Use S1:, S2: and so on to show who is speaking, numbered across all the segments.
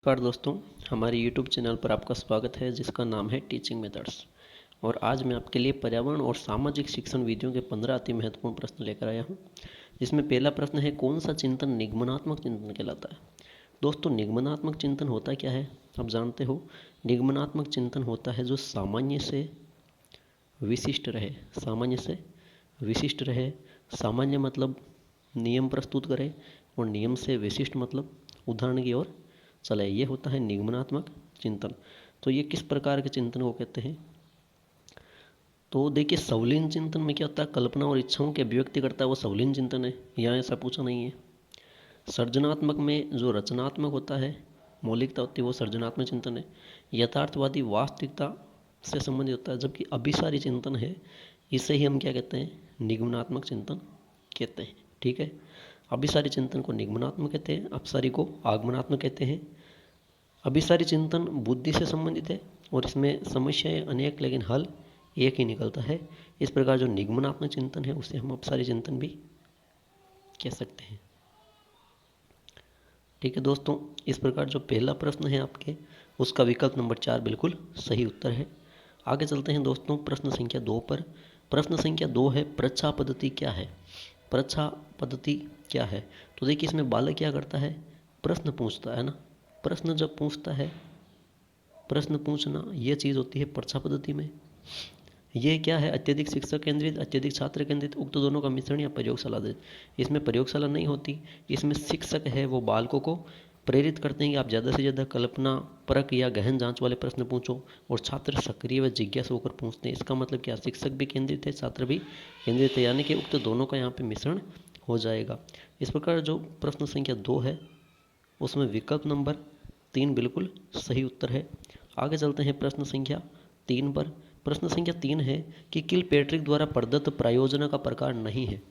S1: नमस्कार दोस्तों, हमारे YouTube चैनल पर आपका स्वागत है जिसका नाम है टीचिंग मेथड्स। और आज मैं आपके लिए पर्यावरण और सामाजिक शिक्षण विधियों के 15 अति महत्वपूर्ण प्रश्न लेकर आया हूं, जिसमें पहला प्रश्न है, कौन सा चिंतन निगमनात्मक चिंतन कहलाता है। दोस्तों, निगमनात्मक चिंतन होता क्या है आप जानते हो। निगमनात्मक चिंतन होता है जो सामान्य से विशिष्ट रहे। सामान्य से विशिष्ट रहे। सामान्य मतलब नियम प्रस्तुत करे और नियम से विशिष्ट मतलब उदाहरण की ओर चले। ये होता है निगमनात्मक चिंतन। तो ये किस प्रकार के चिंतन को कहते हैं। तो देखिए, सवलीन चिंतन में क्या होता है, कल्पना और इच्छाओं की अभिव्यक्ति करता है, वो सवलीन चिंतन है। यहाँ ऐसा पूछा नहीं है। सर्जनात्मक में जो रचनात्मक होता है, मौलिकता होती है, वो सर्जनात्मक चिंतन है। यथार्थवादी वास्तविकता से संबंधित होता है, जबकि अभिसारी चिंतन है, इसे ही हम क्या कहते हैं, निगमनात्मक चिंतन कहते हैं। ठीक है, अभिसारी चिंतन को निगमनात्मक कहते हैं, अपसारी को आगमनात्मक कहते हैं। अभिसारी चिंतन बुद्धि से संबंधित है और इसमें समस्याएं अनेक लेकिन हल एक ही निकलता है। इस प्रकार जो निगमनात्मक चिंतन है उसे हम अपसारी चिंतन भी कह सकते हैं। ठीक है दोस्तों, इस प्रकार जो पहला प्रश्न है आपके, उसका विकल्प नंबर 4 बिल्कुल सही उत्तर है। आगे चलते हैं दोस्तों प्रश्न संख्या 2 पर। प्रश्न संख्या 2 है, परीक्षा पद्धति क्या है। परीक्षा पद्धति क्या है। तो देखिए, इसमें बालक क्या करता है, प्रश्न पूछता है ना। प्रश्न जब पूछता है, प्रश्न पूछना ये चीज़ होती है परीक्षा पद्धति में। ये क्या है, अत्यधिक शिक्षक केंद्रित, अत्यधिक छात्र केंद्रित, उक्त दोनों का मिश्रण या प्रयोगशाला आधारित। इसमें प्रयोगशाला नहीं होती, इसमें शिक्षक है वो बालकों को प्रेरित करते हैं कि आप ज़्यादा से ज़्यादा कल्पना परक या गहन जांच वाले प्रश्न पूछो, और छात्र सक्रिय व जिज्ञासु होकर पूछते हैं। इसका मतलब क्या, शिक्षक भी केंद्रित है, छात्र भी केंद्रित है, यानी कि उक्त दोनों का यहाँ पे मिश्रण हो जाएगा। इस प्रकार जो प्रश्न संख्या 2 है उसमें विकल्प नंबर 3 बिल्कुल सही उत्तर है। आगे चलते हैं प्रश्न संख्या 3 पर। प्रश्न संख्या 3 है कि किलपेट्रिक द्वारा प्रदत्त प्रायोजना का प्रकार नहीं है।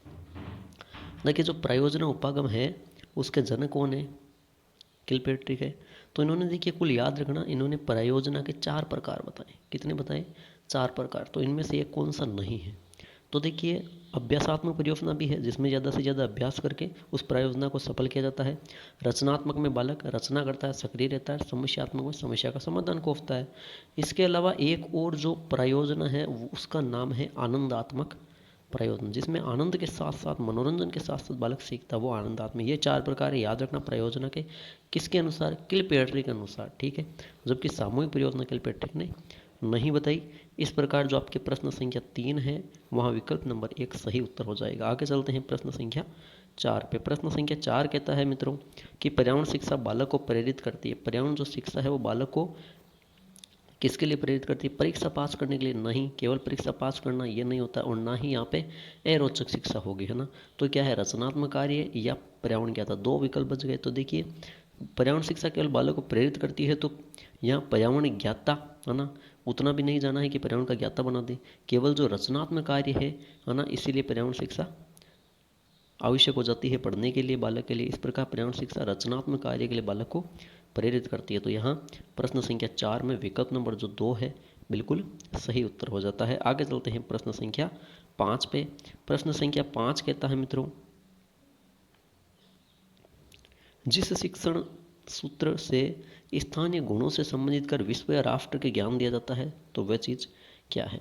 S1: देखिए, जो प्रायोजना उपागम है उसके जनक कौन है, किलपेट्रिक है। तो इन्होंने देखिए, कुल याद रखना, इन्होंने प्रायोजना के 4 प्रकार बताए। कितने बताए, 4 प्रकार। तो इनमें से एक कौन सा नहीं है। तो देखिए, अभ्यासात्मक परियोजना भी है जिसमें ज़्यादा से ज़्यादा अभ्यास करके उस परियोजना को सफल किया जाता है। रचनात्मक में बालक रचना करता है, सक्रिय रहता है। समस्यात्मक में समस्या का समाधान खोजता है। इसके अलावा एक और जो परियोजना है उसका नाम है आनंदात्मक प्रयोजन, जिसमें आनंद के साथ साथ मनोरंजन के साथ साथ बालक सीखता है, वो आनंदात्मक। ये 4 प्रकार याद रखना प्रयोजना के, किसके अनुसार, किलपेट्रिक के अनुसार। ठीक है, जबकि सामूहिक परियोजना किलपेट्रिक ने नहीं बताई। इस प्रकार जो आपके प्रश्न संख्या 3 है वहाँ विकल्प नंबर 1 सही उत्तर हो जाएगा। आगे चलते हैं प्रश्न संख्या 4 पे। प्रश्न संख्या 4 कहता है मित्रों कि पर्यावरण शिक्षा बालक को प्रेरित करती है। पर्यावरण जो शिक्षा है वो बालक को किसके लिए प्रेरित करती है, परीक्षा पास करने के लिए नहीं। केवल परीक्षा पास करना ये नहीं होता, और ना ही यहाँ पे अरोचक शिक्षा होगी, है ना। तो क्या है, रचनात्मक कार्य या पर्यावरण क्या था, 2 विकल्प बच गए। तो देखिए, पर्यावरण शिक्षा केवल बालक को प्रेरित करती है, तो यहाँ पर्यावरण ज्ञाता, है ना, उतना भी नहीं जाना है कि पर्यावरण का ज्ञाता बना दे। केवल जो रचनात्मक कार्य है ना, इसीलिए पर्यावरण शिक्षा आवश्यक हो जाती है पढ़ने के लिए बालक के लिए। इस प्रकार पर्यावरण शिक्षा रचनात्मक कार्य के लिए बालक को प्रेरित करती है। तो यहाँ प्रश्न संख्या 4 में विकल्प नंबर जो 2 है बिल्कुल सही उत्तर हो जाता है। आगे चलते हैं प्रश्न संख्या 5 पे। प्रश्न संख्या 5 कहता है मित्रों, जिस शिक्षण सूत्र से स्थानीय गुणों से संबंधित कर विश्व या राष्ट्र के ज्ञान दिया जाता है, तो वह चीज़ क्या है।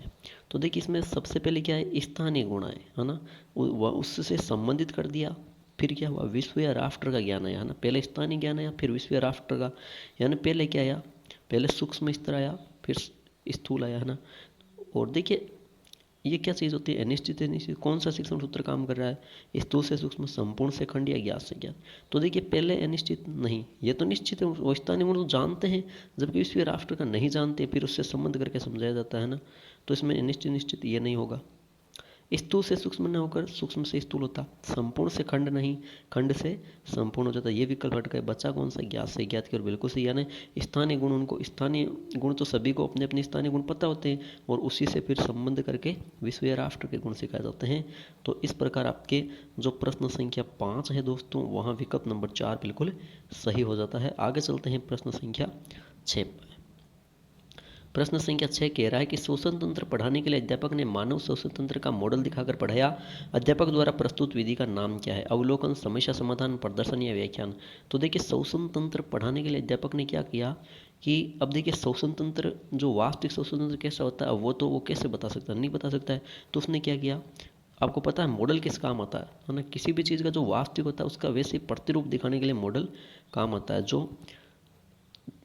S1: तो देखिए, इसमें सबसे पहले क्या है, स्थानीय गुण है ना, उससे संबंधित कर दिया। फिर क्या हुआ, विश्व या राष्ट्र का ज्ञान आया, है ना। पहले स्थानीय ज्ञान आया, फिर विश्व या राष्ट्र का, यानी पहले क्या आया, पहले सूक्ष्म स्तर आया, फिर स्थूल आया, है ना। और देखिए, ये क्या चीज़ होती है, अनिश्चित अनिश्चित। कौन सा शिक्षण सूत्र काम कर रहा है, स्थूल से सूक्ष्म, संपूर्ण से खंड, या ज्ञात से ज्ञात। तो देखिए, पहले अनिश्चित नहीं, ये तो निश्चित है, वो स्थानीय गुण तो जानते हैं, जबकि विश्व राष्ट्र का नहीं जानते, फिर उससे संबंध करके समझाया जाता है ना। तो इसमें अनिश्चित निश्चित ये नहीं होगा। स्थूल से सूक्ष्म न होकर सूक्ष्म से स्थूल होता, संपूर्ण से खंड नहीं, खंड से संपूर्ण हो जाता। ये विकल्प हट गए, बचा कौन सा, ज्ञात से ज्ञात की ओर बिल्कुल सही। यानी स्थानीय गुण, उनको स्थानीय गुण तो सभी को अपने अपने स्थानीय गुण पता होते हैं, और उसी से फिर संबंध करके विश्व या राष्ट्र के गुण सिखाए जाते हैं। तो इस प्रकार आपके जो प्रश्न संख्या 5 है दोस्तों, वहाँ विकल्प नंबर 4 बिल्कुल सही हो जाता है। आगे चलते हैं प्रश्न संख्या 6 पर। प्रश्न संख्या 6 कह रहा है कि शोषण तंत्र पढ़ाने के लिए अध्यापक ने मानव शोषण तंत्र का मॉडल दिखाकर पढ़ाया। अध्यापक द्वारा प्रस्तुत विधि का नाम क्या है? अवलोकन, समस्या समाधान, प्रदर्शन या व्याख्यान। तो देखिए शोषण तंत्र पढ़ाने के लिए अध्यापक ने क्या किया कि अब देखिए शोषण तंत्र जो वास्तविक शोषण तंत्र कैसा होता है वो कैसे बता सकता है, नहीं बता सकता है। तो उसने क्या किया, आपको पता है मॉडल किस काम आता है ना? किसी भी चीज़ का जो वास्तविक होता है उसका वैसे प्रतिरूप दिखाने के लिए मॉडल काम आता है। जो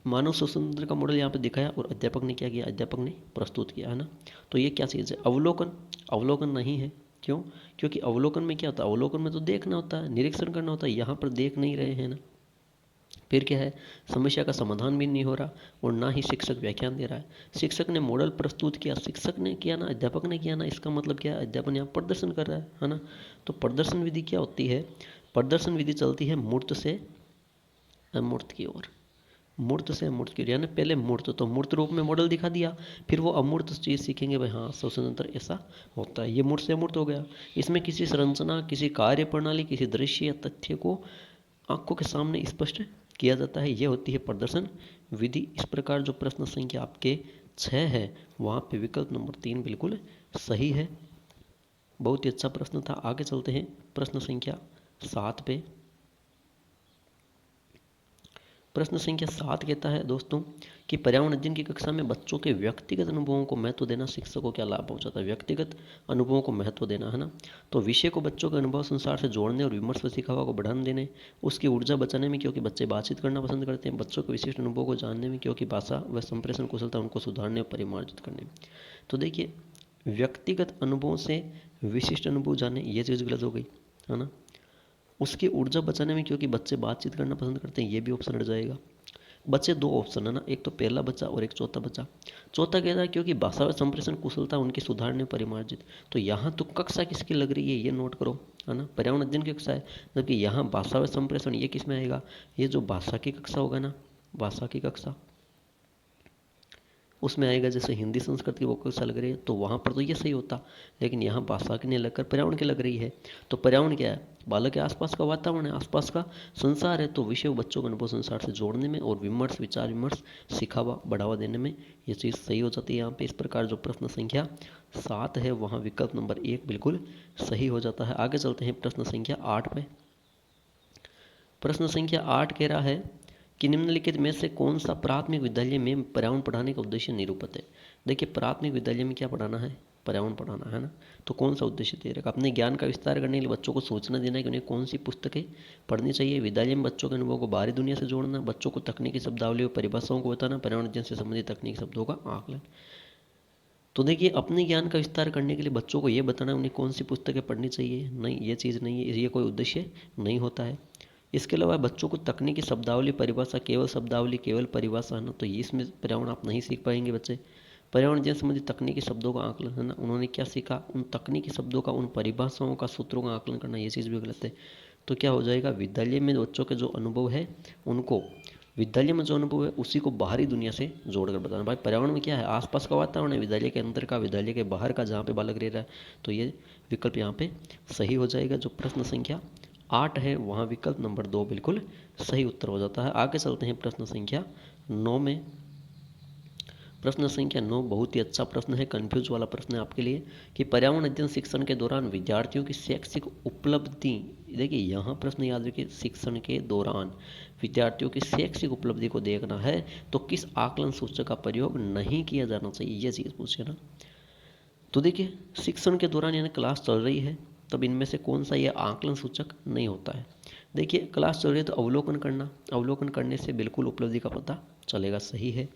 S1: मानव शोषण तंत्र का मॉडल यहाँ पे दिखाया और अध्यापक ने क्या किया, अध्यापक ने प्रस्तुत किया, है ना। तो ये क्या चीज़ है? अवलोकन। अवलोकन नहीं है, क्यों? क्योंकि अवलोकन में क्या होता है, अवलोकन में तो देखना होता है, निरीक्षण करना होता है, यहाँ पर देख नहीं रहे हैं ना। फिर क्या है, समस्या का समाधान भी नहीं हो रहा और ना ही शिक्षक व्याख्यान दे रहा है। शिक्षक ने मॉडल प्रस्तुत किया, शिक्षक ने किया ना, अध्यापक ने किया ना, इसका मतलब क्या है, अध्यापक यहाँ प्रदर्शन कर रहा है ना। तो प्रदर्शन विधि क्या होती है? प्रदर्शन विधि चलती है मूर्त से अमूर्त की ओर। मूर्त से अमूर्त की ओर, यानी पहले मूर्त, तो मूर्त रूप में मॉडल दिखा दिया, फिर वो अमूर्त चीज़ सीखेंगे, भाई हाँ शोषण तंत्र ऐसा होता है। ये मूर्त से अमूर्त हो गया। इसमें किसी संरचना, किसी कार्य प्रणाली, किसी दृश्य या तथ्य को आंखों के सामने स्पष्ट किया जाता है, यह होती है प्रदर्शन विधि। इस प्रकार जो प्रश्न संख्या आपके 6 है वहाँ पे विकल्प नंबर 3 बिल्कुल सही है। बहुत ही अच्छा प्रश्न था। आगे चलते हैं प्रश्न संख्या 7 पे। प्रश्न संख्या 7 कहता है दोस्तों कि पर्यावरण अध्ययन की कक्षा में बच्चों के व्यक्तिगत अनुभवों को महत्व देना शिक्षक को क्या लाभ पहुंचाता है? व्यक्तिगत अनुभवों को महत्व देना, है ना। तो विषय को बच्चों के अनुभव संसार से जोड़ने और विमर्श व सिखावा को बढ़ावा देने, उसकी ऊर्जा बचाने में, क्योंकि बच्चे बातचीत करना पसंद करते हैं, बच्चों के विशिष्ट अनुभवों को जानने में, क्योंकि भाषा व संप्रेषण कुशलता उनको सुधारने और परिमार्जित करने में। तो देखिए व्यक्तिगत अनुभवों से विशिष्ट अनुभव जाने, ये चीज़ गलत हो गई, है ना। उसकी ऊर्जा बचाने में, क्योंकि बच्चे बातचीत करना पसंद करते हैं, ये भी ऑप्शन हट जाएगा। बच्चे दो ऑप्शन है ना, एक तो पहला बच्चा और एक चौथा बच्चा। चौथा कहता है क्योंकि भाषा व संप्रेषण कुशलता उनकी सुधारने परिमार्जित। तो यहाँ तो कक्षा किसकी लग रही है ये नोट करो, है ना, पर्यावरण अध्ययन की कक्षा है, जबकि यहाँ भाषा व संप्रेषण ये किस में आएगा, ये जो भाषा की कक्षा होगा ना, भाषा की कक्षा उसमें आएगा। जैसे हिंदी संस्कृत की वो कक्षा लग रही है तो वहाँ पर तो ये सही होता, लेकिन यहाँ भाषा की नहीं लगकर पर्यावरण की लग रही है। तो पर्यावरण क्या है, बालक के आसपास का वातावरण है, आसपास का संसार है। तो विषय बच्चों को अनुभव संसार से जोड़ने में और विमर्श, विचार विमर्श, सिखावा, बढ़ावा देने में ये चीज़ सही हो जाती है यहाँ पे। इस प्रकार जो प्रश्न संख्या 7 है वहाँ विकल्प नंबर 1 बिल्कुल सही हो जाता है। आगे चलते हैं प्रश्न संख्या 8 पे। प्रश्न संख्या 8 कह रहा है कि निम्नलिखित में से कौन सा प्राथमिक विद्यालय में पर्यावरण पढ़ाने का उद्देश्य निरूपित है? देखिए प्राथमिक विद्यालय में क्या पढ़ाना है, पर्यावरण पढ़ाना है ना। तो कौन सा उद्देश्य दे रखा, अपने ज्ञान का विस्तार करने के लिए बच्चों को सूचना देना है कि उन्हें कौन सी पुस्तकें पढ़नी चाहिए। विद्यालय में बच्चों के अनुभव को बाहरी दुनिया से जोड़ना, बच्चों को तकनीकी शब्दावली और परिभाषाओं को बताना, पर्यावरण अध्ययन से संबंधित तकनीकी शब्दों का आकलन। तो देखिए अपने ज्ञान का विस्तार करने के लिए बच्चों को ये बताना उन्हें कौन सी पुस्तकें पढ़नी चाहिए, नहीं ये चीज़ नहीं है, ये कोई उद्देश्य नहीं होता है। इसके अलावा बच्चों को तकनीकी शब्दावली, परिभाषा, केवल शब्दावली, केवल परिभाषा, है ना, तो ये इसमें पर्यावरण आप नहीं सीख पाएंगे बच्चे। पर्यावरण जैसे संबंधित तकनीकी शब्दों का आकलन, है ना, उन्होंने क्या सीखा, उन तकनीकी शब्दों का, उन परिभाषाओं का, सूत्रों का आकलन करना, ये चीज़ भी गलत है। तो क्या हो जाएगा, विद्यालय में बच्चों के जो अनुभव है उनको, विद्यालय में जो अनुभव है उसी को बाहरी दुनिया से जोड़कर बताना। भाई पर्यावरण में क्या है, आसपास का वातावरण है, विद्यालय के अंदर का, विद्यालय के बाहर का, जहाँ पे बालक रह रहा है। तो ये विकल्प यहाँ पे सही हो जाएगा। जो प्रश्न संख्या 8 है वहाँ विकल्प नंबर 2 बिल्कुल सही उत्तर हो जाता है। आगे चलते हैं प्रश्न संख्या 9 में। प्रश्न संख्या 9 बहुत ही अच्छा प्रश्न है, कंफ्यूज वाला प्रश्न है आपके लिए कि पर्यावरण अध्ययन शिक्षण के दौरान विद्यार्थियों की शैक्षिक उपलब्धि, देखिए यहाँ प्रश्न याद रखिए, शिक्षण के दौरान विद्यार्थियों की शैक्षिक उपलब्धि को देखना है तो किस आकलन सूचक का प्रयोग नहीं किया जाना चाहिए, ये चीज़ पूछे ना। तो देखिए शिक्षण के दौरान यानी क्लास चल रही है तब इनमें से कौन सा यह आकलन सूचक नहीं होता है। देखिए क्लास चल रही है तो अवलोकन करना, अवलोकन करने से बिल्कुल उपलब्धि का पता चलेगा, सही है।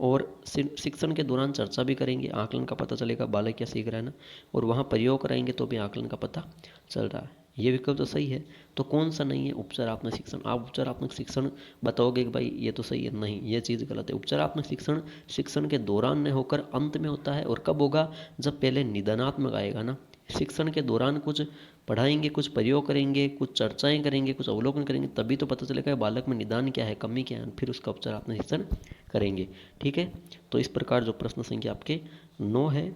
S1: और शिक्षण के दौरान चर्चा भी करेंगे, आकलन का पता चलेगा बालक क्या सीख रहा है ना, और वहाँ प्रयोग कराएंगे तो भी आकलन का पता चल रहा है, ये विकल्प तो सही है। तो कौन सा नहीं है, उपचारात्मक शिक्षण। आप उपचारात्मक शिक्षण बताओगे कि भाई ये तो सही है, नहीं ये चीज़ गलत है। उपचारात्मक शिक्षण शिक्षण के दौरान नहीं होकर अंत में होता है, और कब होगा, जब पहले निदानात्मक आएगा ना। शिक्षण के दौरान कुछ पढ़ाएंगे, कुछ प्रयोग करेंगे, कुछ चर्चाएं करेंगे, कुछ अवलोकन करेंगे, तभी तो पता चलेगा बालक में निदान क्या है, कमी क्या है, फिर उसका उपचारात्मक शिक्षण करेंगे। ठीक है, तो इस प्रकार जो प्रश्न संख्या आपके 9 है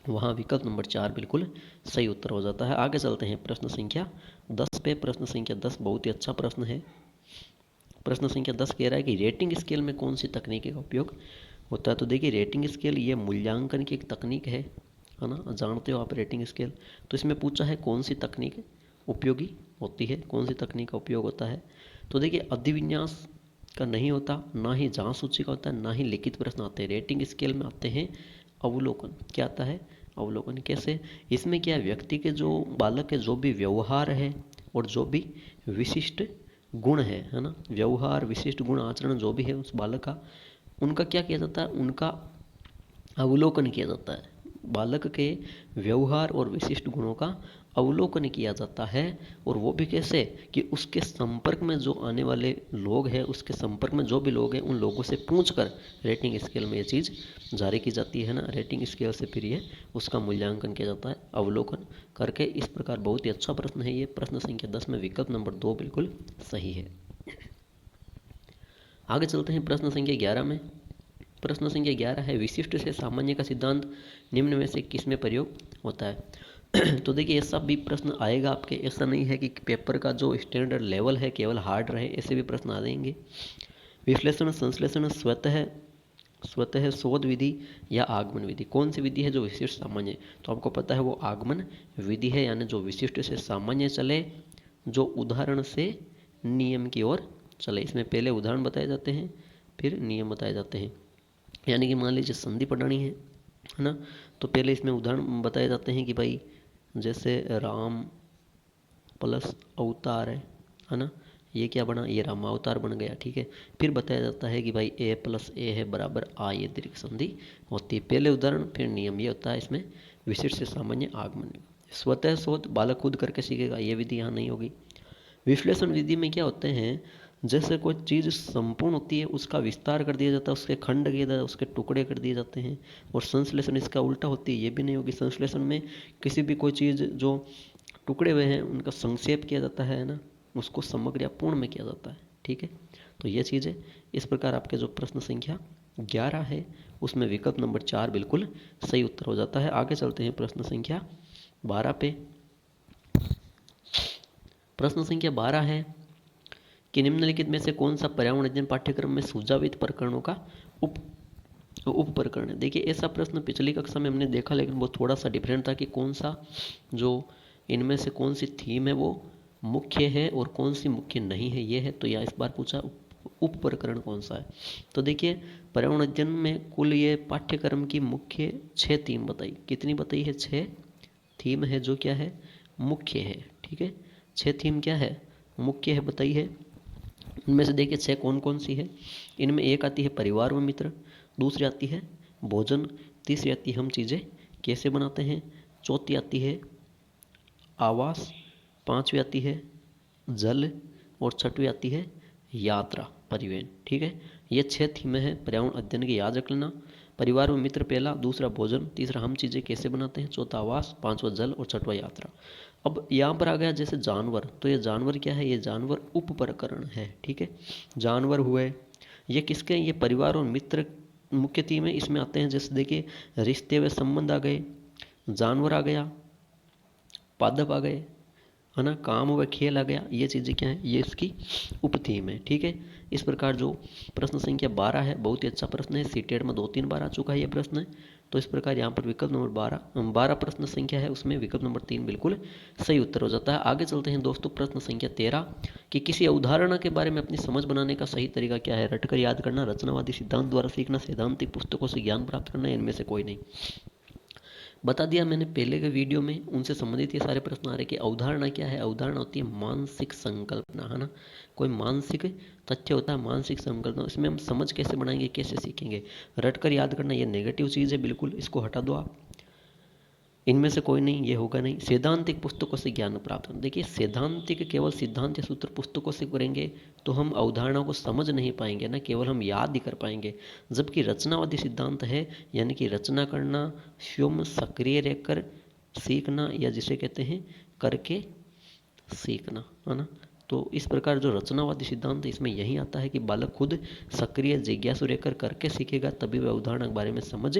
S1: वहाँ विकल्प नंबर 4 बिल्कुल सही उत्तर हो जाता है। आगे चलते हैं प्रश्न संख्या 10 पे। प्रश्न संख्या 10 बहुत ही अच्छा प्रश्न है। प्रश्न संख्या 10 कह रहा है कि रेटिंग स्केल में कौन सी तकनीकी का उपयोग होता है। तो देखिए रेटिंग स्केल ये मूल्यांकन की एक तकनीक है ना, जानते हो आप रेटिंग स्केल। तो इसमें पूछा है कौन सी तकनीक उपयोगी होती है, कौन सी तकनीक का उपयोग होता है। तो देखिए अधिविन्यास का नहीं होता, ना ही जांच सूची का होता है, ना ही लिखित प्रश्न आते हैं। रेटिंग स्केल में आते हैं अवलोकन। क्या आता है? अवलोकन। कैसे? इसमें क्या है, व्यक्ति के जो बालक के जो भी व्यवहार है और जो भी विशिष्ट गुण है ना, व्यवहार विशिष्ट गुण आचरण जो भी है उस बालक का, उनका क्या किया जाता है, उनका अवलोकन किया जाता है। बालक के व्यवहार और विशिष्ट गुणों का अवलोकन किया जाता है। और वो भी कैसे कि उसके संपर्क में जो आने वाले लोग हैं, उसके संपर्क में जो भी लोग हैं, उन लोगों से पूछकर रेटिंग स्केल में ये चीज़ जारी की जाती है ना। रेटिंग स्केल से फिर ये उसका मूल्यांकन किया जाता है अवलोकन करके। इस प्रकार बहुत ही अच्छा प्रश्न है ये। प्रश्न संख्या 10 में विकल्प नंबर 2 बिल्कुल सही है। आगे चलते हैं प्रश्न संख्या 11 में। प्रश्न संख्या 11 है, विशिष्ट से सामान्य का सिद्धांत निम्न में से किसमें प्रयोग होता है? तो देखिए ऐसा भी प्रश्न आएगा आपके, ऐसा नहीं है कि पेपर का जो स्टैंडर्ड लेवल है केवल हार्ड रहे, ऐसे भी प्रश्न आ जाएंगे। विश्लेषण संश्लेषण स्वतः शोध विधि या आगमन विधि, कौन सी विधि है जो विशिष्ट सामान्य? तो आपको पता है वो आगमन विधि है, यानी जो विशिष्ट से सामान्य चले, जो उदाहरण से नियम की ओर चले। इसमें पहले उदाहरण बताए जाते हैं, फिर नियम बताए जाते हैं। यानी कि मान लीजिए संधि पढ़ानी है ना, तो पहले इसमें उदाहरण बताए जाते हैं कि भाई जैसे राम प्लस अवतार है ना, ये क्या बना, ये रामावतार बन गया। ठीक है, फिर बताया जाता है कि भाई ए प्लस ए है बराबर आ, ये दीर्घ संधि होती है। पहले उदाहरण फिर नियम, ये होता है इसमें विशिष्ट से सामान्य आगमन। स्वतः शोध बालक खुद करके सीखेगा, ये विधि यहाँ नहीं होगी। विश्लेषण विधि में क्या होते हैं, जैसे कोई चीज़ संपूर्ण होती है उसका विस्तार कर दिया जाता है, उसके खंड किए जाते, उसके टुकड़े कर दिए जाते हैं। और संश्लेषण इसका उल्टा होती है, ये भी नहीं होगी। संश्लेषण में किसी भी कोई चीज़ जो टुकड़े हुए हैं उनका संक्षेप किया जाता है ना, उसको समग्र या पूर्ण में किया जाता है। ठीक है, तो ये चीज़ है। इस प्रकार आपके जो प्रश्न संख्या 11 है उसमें विकल्प नंबर 4 बिल्कुल सही उत्तर हो जाता है। आगे चलते हैं प्रश्न संख्या 12 पे। प्रश्न संख्या 12 है कि निम्नलिखित में से कौन सा पर्यावरण अध्ययन पाठ्यक्रम में सुझावित प्रकरणों का उप प्रकरण है? देखिए ऐसा प्रश्न पिछली कक्षा में हमने देखा, लेकिन वो थोड़ा सा डिफरेंट था कि कौन सा जो इनमें से कौन सी थीम है वो मुख्य है और कौन सी मुख्य नहीं है, ये है। तो यह इस बार पूछा उप प्रकरण कौन सा है। तो देखिए पर्यावरण अध्ययन में कुल ये पाठ्यक्रम की मुख्य 6 थीम बताई। कितनी बताई है? 6 थीम है जो क्या है, मुख्य है। ठीक है, 6 थीम क्या है, मुख्य है बताई है। इनमें से देखिए 6 कौन कौन सी है। इनमें एक आती है परिवार व मित्र, दूसरी आती है भोजन, तीसरी आती है हम चीज़ें कैसे बनाते हैं, चौथी आती है आवास, पांचवी आती है जल, और छठवीं आती है यात्रा परिवहन। ठीक है, ये 6 थीमें हैं पर्यावरण अध्ययन की, याद रख लेना। परिवार व मित्र पहला, दूसरा भोजन, तीसरा हम चीज़ें कैसे बनाते हैं, चौथा आवास, पांचवा जल और छठवा यात्रा। अब यहाँ पर आ गया जैसे जानवर, तो ये जानवर क्या है, ये जानवर उप प्रकरण है। ठीक है, जानवर हुए ये किसके, ये परिवार और मित्र मुख्य थीम है। इसमें आते हैं जैसे देखिए रिश्ते व संबंध आ गए, जानवर आ गया, पादप आ गए है ना, काम व खेल आ गया। ये चीज़ें क्या है, ये इसकी उप थीम है। ठीक है, इस प्रकार जो प्रश्न संख्या 12 है बहुत ही अच्छा प्रश्न है, सीटेट में 2-3 बार आ चुका है ये प्रश्न है। तो इस प्रकार यहाँ पर विकल्प नंबर 12 प्रश्न संख्या है उसमें विकल्प नंबर 3 बिल्कुल सही उत्तर हो जाता है। आगे चलते हैं दोस्तों प्रश्न संख्या 13 कि किसी अवधारणा के बारे में अपनी समझ बनाने का सही तरीका क्या है? रटकर याद करना, रचनावादी सिद्धांत द्वारा सीखना, सैद्धांतिक पुस्तकों से ज्ञान प्राप्त करना, इनमें से कोई नहीं। बता दिया मैंने पहले के वीडियो में, उनसे संबंधित ये सारे प्रश्न आ रहे कि अवधारणा क्या है। अवधारणा होती है मानसिक संकल्पना, है ना, कोई मानसिक तथ्य होता है, मानसिक संकल्पना। इसमें हम समझ कैसे बनाएंगे, कैसे सीखेंगे? रटकर याद करना ये नेगेटिव चीज़ है, बिल्कुल इसको हटा दो आप। इनमें से कोई नहीं, ये होगा नहीं। सैद्धांतिक पुस्तकों से ज्ञान प्राप्त करना, देखिए सैद्धांतिक केवल सिद्धांत या सूत्र पुस्तकों से करेंगे तो हम अवधारणा को समझ नहीं पाएंगे ना, केवल हम याद ही कर पाएंगे। जबकि रचनावादी सिद्धांत है, यानी कि रचना करना, स्वयं सक्रिय रहकर सीखना, या जिसे कहते हैं करके सीखना, है ना। तो इस प्रकार जो रचनावादी सिद्धांत है इसमें यही आता है कि बालक खुद सक्रिय जिज्ञासु रहकर करके सीखेगा, तभी वह अवधारणा के बारे में समझ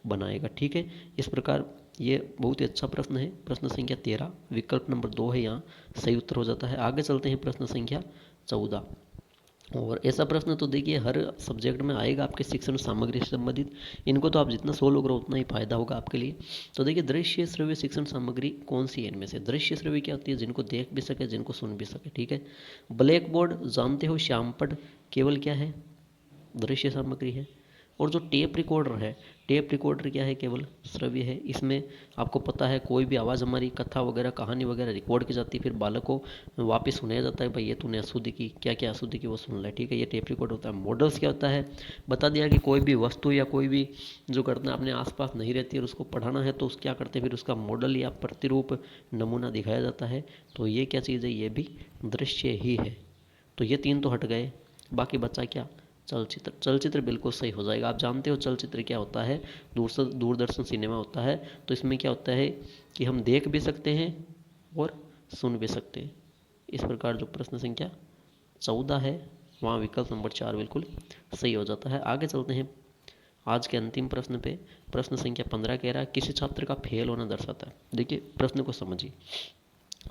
S1: बनाएगा। ठीक है, इस प्रकार ये बहुत ही अच्छा प्रश्न है। प्रश्न संख्या 13 विकल्प नंबर 2 है, यहाँ सही उत्तर हो जाता है। आगे चलते हैं प्रश्न संख्या 14। और ऐसा प्रश्न तो देखिए हर सब्जेक्ट में आएगा आपके शिक्षण सामग्री से संबंधित। इनको तो आप जितना सोल्व करो उतना ही फायदा होगा आपके लिए। तो देखिए दृश्य श्रव्य शिक्षण सामग्री कौन सी है इनमें से? दृश्य श्रव्य क्या होती है? जिनको देख भी सके, जिनको सुन भी सके, ठीक है। ब्लैक बोर्ड जानते हो, श्यामपट केवल क्या है? दृश्य सामग्री है। और जो टेप रिकॉर्डर है, टेप रिकॉर्डर क्या है? केवल श्रव्य है। इसमें आपको पता है कोई भी आवाज़ हमारी कथा वगैरह कहानी वगैरह रिकॉर्ड की जाती है, फिर बालक को वापस सुनाया जाता है, भाई ये तूने अशुद्धि की, क्या क्या अशुद्धि की वो सुन ले, ठीक है। ये टेप रिकॉर्ड होता है। मॉडल्स क्या होता है? बता दिया कि कोई भी वस्तु या कोई भी जो घटना अपने आसपास नहीं रहती और उसको पढ़ाना है तो क्या करते हैं, फिर उसका मॉडल या प्रतिरूप नमूना दिखाया जाता है। तो ये क्या चीज़ है? ये भी दृश्य ही है। तो ये तीन तो हट गए, बाकी बचा क्या? चलचित्र। चलचित्र बिल्कुल सही हो जाएगा। आप जानते हो चलचित्र क्या होता है? दूरदर्शन सिनेमा होता है। तो इसमें क्या होता है कि हम देख भी सकते हैं और सुन भी सकते हैं। इस प्रकार जो प्रश्न संख्या 14 है वहाँ विकल्प नंबर 4 बिल्कुल सही हो जाता है। आगे चलते हैं आज के अंतिम प्रश्न पे। प्रश्न संख्या 15 कह रहा है किसी छात्र का फेल होना दर्शाता है। देखिए प्रश्न को समझिए।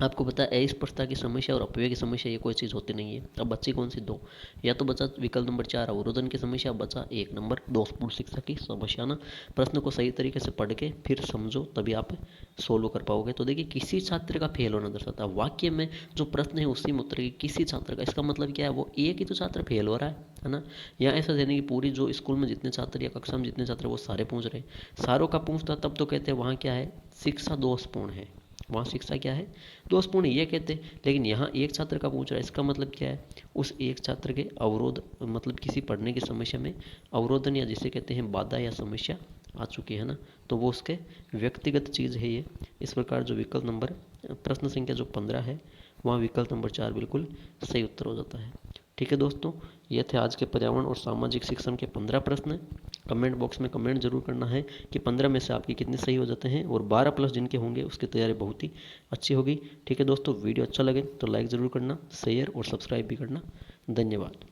S1: आपको पता है अस्पष्टता की समस्या और अपव्यय की समस्या ये कोई चीज़ होती नहीं है। अब बच्ची कौन सी? दो। या तो बचा विकल्प नंबर 4 अवरोधन की समस्या, बचा 1 नंबर दोषपूर्ण शिक्षा की समस्या ना। प्रश्न को सही तरीके से पढ़ के फिर समझो तभी आप सोल्व कर पाओगे। तो देखिए किसी छात्र का फेल होना दर्शाता है। वाक्य में जो प्रश्न है उसी में उत्तर की किसी छात्र का, इसका मतलब क्या है? वो एक ही तो छात्र फेल हो रहा है ना। या ऐसा देने की पूरी जो स्कूल में जितने छात्र या कक्षा में जितने छात्र वो सारे पूछ रहे हैं। सारों का पूछता तब तो कहते हैं वहाँ क्या है? शिक्षा दोषपूर्ण है। वहाँ शिक्षा क्या है? दोषपूर्ण ये कहते हैं। लेकिन यहाँ एक छात्र का पूछ रहा है, इसका मतलब क्या है? उस एक छात्र के अवरोध मतलब किसी पढ़ने की समस्या में अवरोधन या जिसे कहते हैं बाधा या समस्या आ चुकी है ना, तो वो उसके व्यक्तिगत चीज़ है ये। इस प्रकार जो विकल्प नंबर प्रश्न संख्या जो 15 है वहाँ विकल्प नंबर 4 बिल्कुल सही उत्तर हो जाता है। ठीक है दोस्तों, ये थे आज के पर्यावरण और सामाजिक शिक्षण के 15 प्रश्न। कमेंट बॉक्स में कमेंट जरूर करना है कि 15 में से आपके कितने सही हो जाते हैं, और 12 प्लस जिनके होंगे उसकी तैयारी बहुत ही अच्छी होगी। ठीक है दोस्तों, वीडियो अच्छा लगे तो लाइक ज़रूर करना, शेयर और सब्सक्राइब भी करना। धन्यवाद।